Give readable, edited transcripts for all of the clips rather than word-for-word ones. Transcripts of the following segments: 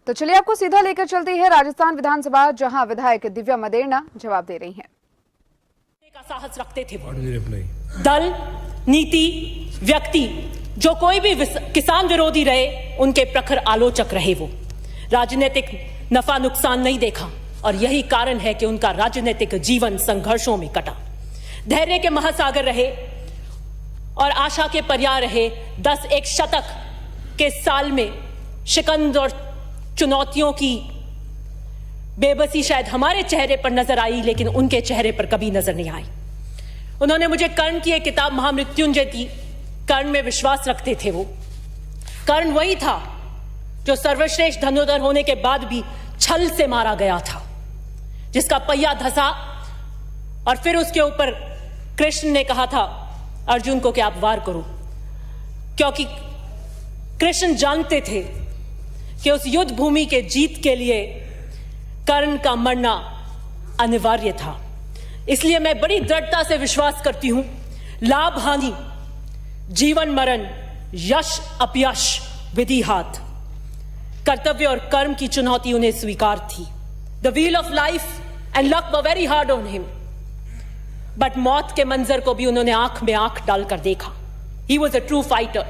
तो चलिए आपको सीधा लेकर चलती है राजस्थान विधानसभा, जहां विधायक दिव्या मदेरणा जवाब दे रही हैं। का साहस रखते थे वो। दल, नीति, व्यक्ति, जो कोई भी किसान विरोधी रहे, उनके प्रखर आलोचक रहे। वो राजनीतिक नफा नुकसान नहीं देखा और यही कारण है कि उनका राजनीतिक जीवन संघर्षों में कटा। धैर्य के महासागर रहे और आशा के पर्याय रहे। 10 एक शतक के साल में शिकंज और चुनौतियों की बेबसी शायद हमारे चेहरे पर नजर आई, लेकिन उनके चेहरे पर कभी नजर नहीं आई। उन्होंने मुझे कर्ण की एक किताब महामृत्युंजय दी। कर्ण में विश्वास रखते थे वो। कर्ण वही था जो सर्वश्रेष्ठ धनुर्धर होने के बाद भी छल से मारा गया था, जिसका पहिया धसा और फिर उसके ऊपर कृष्ण ने कहा था अर्जुन को कि आप वार करो, क्योंकि कृष्ण जानते थे कि उस युद्ध भूमि के जीत के लिए कर्ण का मरना अनिवार्य था। इसलिए मैं बड़ी दृढ़ता से विश्वास करती हूं, लाभ हानि, जीवन मरण, यश अपयश, विधि हाथ, कर्तव्य और कर्म की चुनौती उन्हें स्वीकार थी। The wheel of life and luck were very hard on him, but मौत के मंजर को भी उन्होंने आंख में आंख डालकर देखा। He was a true fighter.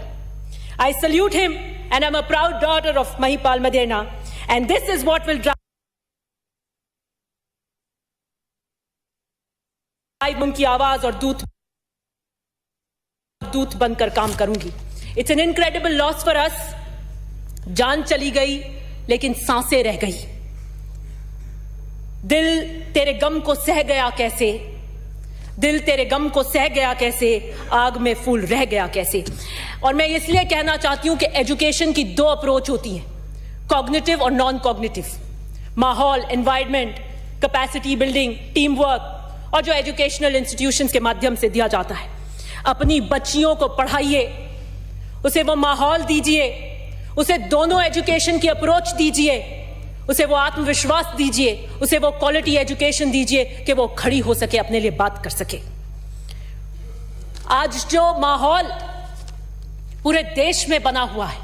I salute him and I'm a proud daughter of Mahipal Maderna, and this is what will drive उनकी आवाज और दूत बनकर काम करूंगी। It's an incredible loss for us। जान चली गई लेकिन सांसें रह गई। दिल तेरे गम को सह गया कैसे, दिल तेरे गम को सह गया कैसे, आग में फूल रह गया कैसे। और मैं इसलिए कहना चाहती हूं कि एजुकेशन की 2 अप्रोच होती हैं, कॉग्निटिव और नॉन कॉग्निटिव। माहौल, environment, capacity building, team work, और जो एजुकेशनल इंस्टीट्यूशंस के माध्यम से दिया जाता है। अपनी बच्चियों को पढ़ाइए, उसे वो माहौल दीजिए, उसे दोनों एजुकेशन की अप्रोच दीजिए, उसे वो आत्मविश्वास दीजिए, उसे वो क्वालिटी एजुकेशन दीजिए कि वो खड़ी हो सके, अपने लिए बात कर सके। आज जो माहौल पूरे देश में बना हुआ है,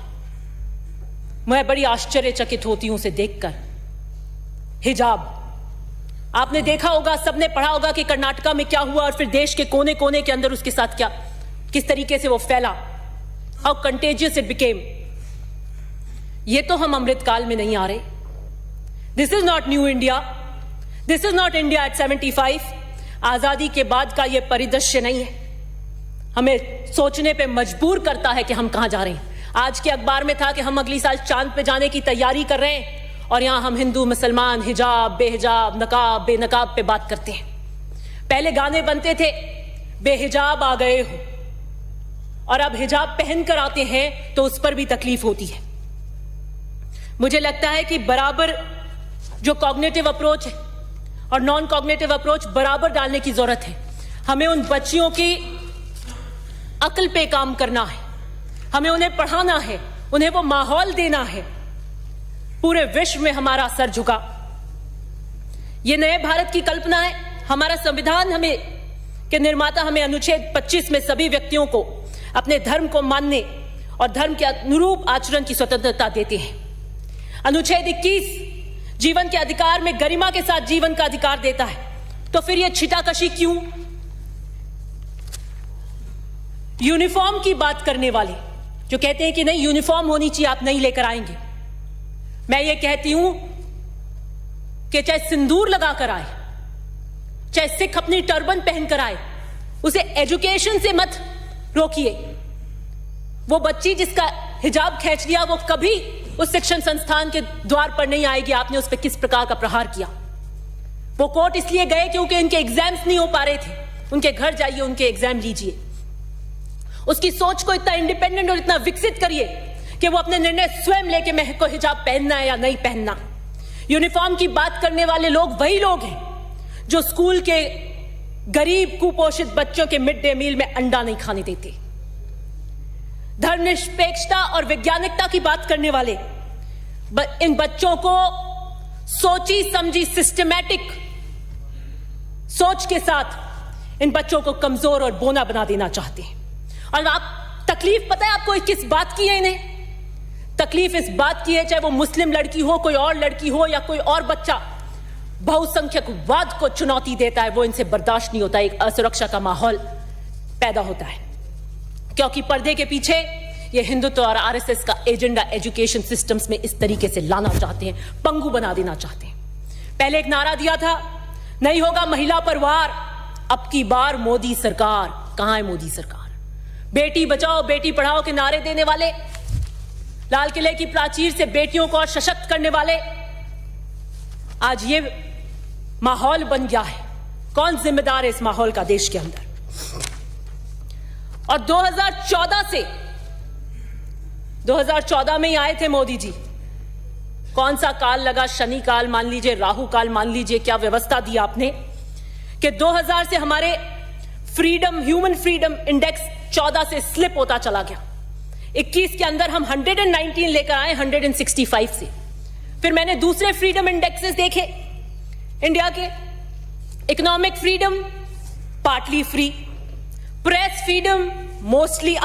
मैं बड़ी आश्चर्यचकित होती हूं उसे देखकर। हिजाब, आपने देखा होगा, सबने पढ़ा होगा कि कर्नाटका में क्या हुआ और फिर देश के कोने कोने के अंदर उसके साथ क्या, किस तरीके से वो फैला, हाउ कंटेजियस इट बिकेम। ये तो हम अमृतकाल में नहीं आ रहे। This is not new India, this is not India at 75। आजादी के बाद का यह परिदृश्य नहीं है। हमें सोचने पे मजबूर करता है कि हम कहां जा रहे हैं। आज के अखबार में था कि हम अगली साल चांद पे जाने की तैयारी कर रहे हैं, और यहां हम हिंदू मुसलमान, हिजाब बेहिजाब, नकाब बेनकाब पे बात करते हैं। पहले गाने बनते थे बेहिजाब आ गए हो, और अब हिजाब पहनकर आते हैं तो उस पर भी तकलीफ होती है। मुझे लगता है कि बराबर जो कॉग्निटिव अप्रोच है और नॉन कॉग्निटिव अप्रोच बराबर डालने की जरूरत है। हमें उन बच्चियों की अक्ल पे काम करना है, हमें उन्हें पढ़ाना है, उन्हें वो माहौल देना है। पूरे विश्व में हमारा सर झुका। ये नए भारत की कल्पना है। हमारा संविधान हमें के निर्माता हमें अनुच्छेद 25 में सभी व्यक्तियों को अपने धर्म को मानने और धर्म के अनुरूप आचरण की स्वतंत्रता देते हैं। अनुच्छेद 21 जीवन के अधिकार में गरिमा के साथ जीवन का अधिकार देता है। तो फिर यह छिटाकशी क्यों? यूनिफॉर्म की बात करने वाले जो कहते हैं कि नहीं यूनिफॉर्म होनी चाहिए, आप नहीं लेकर आएंगे। मैं ये कहती हूं कि चाहे सिंदूर लगाकर आए, चाहे सिख अपनी टर्बन पहनकर आए, उसे एजुकेशन से मत रोकिए। वो बच्ची जिसका हिजाब खींच लिया, वो कभी उस शिक्षण संस्थान के द्वार पर नहीं आएगी। आपने उस पर किस प्रकार का प्रहार किया। वो कोर्ट इसलिए गए क्योंकि उनके एग्जाम्स नहीं हो पा रहे थे। उनके घर जाइए, उनके एग्जाम लीजिए। उसकी सोच को इतना इंडिपेंडेंट और इतना विकसित करिए कि वो अपने निर्णय स्वयं लेके मैं को हिजाब पहनना है या नहीं पहनना। यूनिफॉर्म की बात करने वाले लोग वही लोग हैं जो स्कूल के गरीब कुपोषित बच्चों के मिड डे मील में अंडा नहीं खाने देते। धर्मनिरपेक्षता और वैज्ञानिकता की बात करने वाले इन बच्चों को सोची समझी सिस्टमैटिक सोच के साथ इन बच्चों को कमजोर और बोना बना देना चाहते हैं। और आप तकलीफ पता है आपको किस बात की है? इन्हें तकलीफ इस बात की है, चाहे वो मुस्लिम लड़की हो, कोई और लड़की हो या कोई और बच्चा बहुसंख्यकवाद को चुनौती देता है, वो इनसे बर्दाश्त नहीं होता। एक असुरक्षा का माहौल पैदा होता है क्योंकि पर्दे के पीछे ये हिंदुत्व और आरएसएस का एजेंडा एजुकेशन सिस्टम्स में इस तरीके से लाना चाहते हैं, पंगु बना देना चाहते हैं। पहले एक नारा दिया था, नहीं होगा महिला पर वार, अब की बार मोदी सरकार। कहां है मोदी सरकार? बेटी बचाओ बेटी पढ़ाओ के नारे देने वाले, लाल किले की प्राचीर से बेटियों को और सशक्त करने वाले, आज ये माहौल बन गया है। कौन जिम्मेदार है इस माहौल का देश के अंदर? और 2014 में ही आए थे मोदी जी। कौन सा काल लगा? शनि काल मान लीजिए, राहु काल मान लीजिए। क्या व्यवस्था दी आपने कि 2000 से हमारे ह्यूमन फ्रीडम इंडेक्स 14 से स्लिप होता चला गया। 21 के अंदर हम 119 लेकर आए 165 से। फिर मैंने दूसरे फ्रीडम इंडेक्सेस देखे इंडिया के। Economic freedom partly free, press freedom mostly